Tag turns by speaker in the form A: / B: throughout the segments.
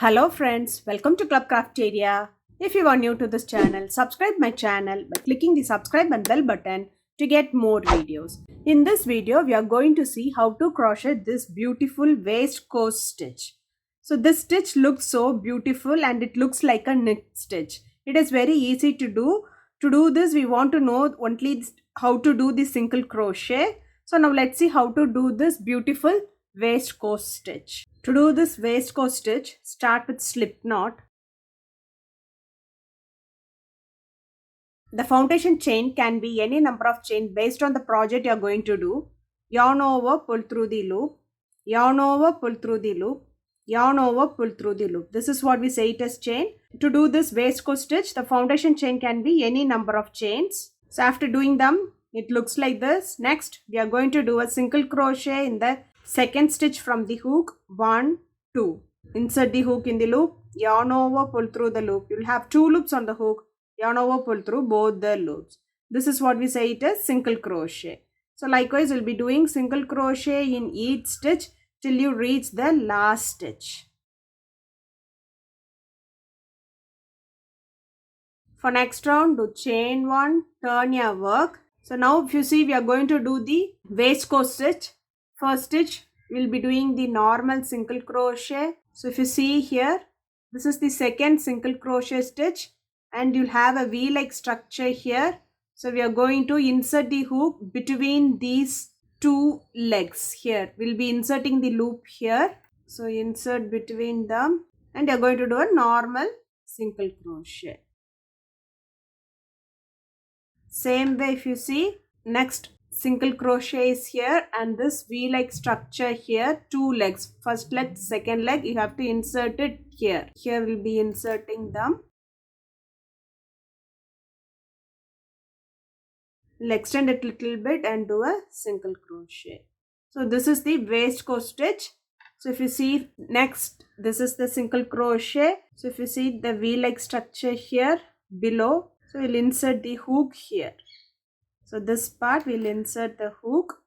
A: Hello friends, welcome to Club Crafteria. If you are new to this channel, subscribe my channel by clicking the subscribe and bell button to get more videos. In this video, we are going to see how to crochet this beautiful waistcoat stitch. So this stitch looks so beautiful and it looks like a knit stitch. It is very easy to do. To do this, we want to know only how to do the single crochet. So now let's see how to do this beautiful waistcoat stitch. To do this waistcoat stitch, start with slip knot. The foundation chain can be any number of chain based on the project you are going to do. Yarn over, pull through the loop. Yarn over, pull through the loop. Yarn over, pull through the loop. This is what we say it as chain. To do this waistcoat stitch, the foundation chain can be any number of chains. So after doing them, it looks like this. Next, we are going to do a single crochet in the second stitch from the hook. 1, 2. Insert the hook in the loop. Yarn over, pull through the loop. You'll have 2 loops on the hook. Yarn over, pull through both the loops. This is what we say it as single crochet. So likewise, we'll be doing single crochet in each stitch till you reach the last stitch. For next round, do chain 1, turn your work. So now if you see, we are going to do the waistcoat stitch. First stitch, we'll be doing the normal single crochet. So if you see here, this is the second single crochet stitch and you'll have a V-like structure here. So we are going to insert the hook between these 2 legs here. We'll be inserting the loop here. So insert between them and you're going to do a normal single crochet. Same way if you see, next single crochet is here and this V-like structure here, 2 legs. First leg, second leg, you have to insert it here. Here we'll be inserting them. We'll extend it a little bit and do a single crochet. So this is the waistcoat stitch. So if you see next, this is the single crochet. So if you see the V-like structure here below, so we'll insert the hook here. So this part we'll insert the hook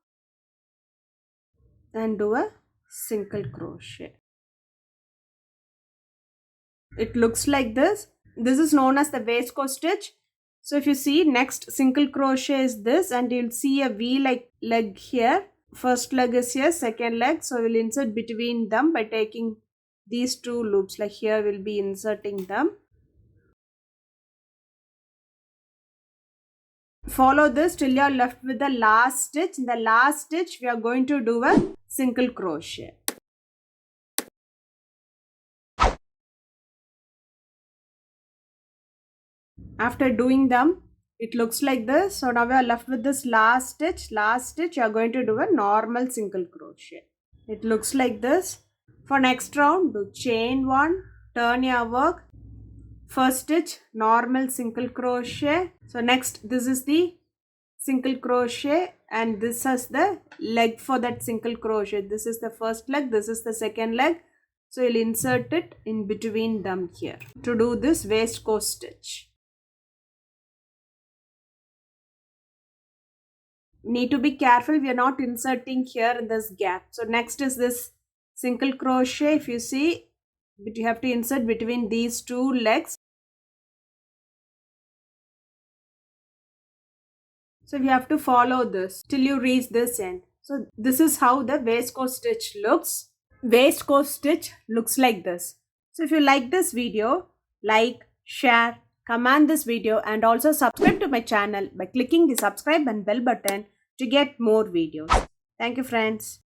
A: and do a single crochet. It looks like this. This is known as the waistcoat stitch. So if you see next single crochet is this and you'll see a V-like leg here. First leg is here, second leg. So we'll insert between them by taking these 2 loops. Like here we'll be inserting them. Follow this till you are left with the last stitch. In the last stitch, we are going to do a single crochet. After doing them, it looks like this. So now we are left with this last stitch. Last stitch, you are going to do a normal single crochet. It looks like this. For next round, do chain 1, turn your work. First stitch, normal single crochet. So next, this is the single crochet and this is the leg for that single crochet. This is the first leg, this is the second leg. So you'll insert it in between them here to do this waistcoat stitch. Need to be careful, we are not inserting here in this gap. So next is this single crochet. If you see, but you have to insert between these 2 legs. So you have to follow this till you reach this end. So this is how the waistcoat stitch looks. Waistcoat stitch looks like this. So if you like this video, like, share, comment this video and also subscribe to my channel by clicking the subscribe and bell button to get more videos. Thank you friends.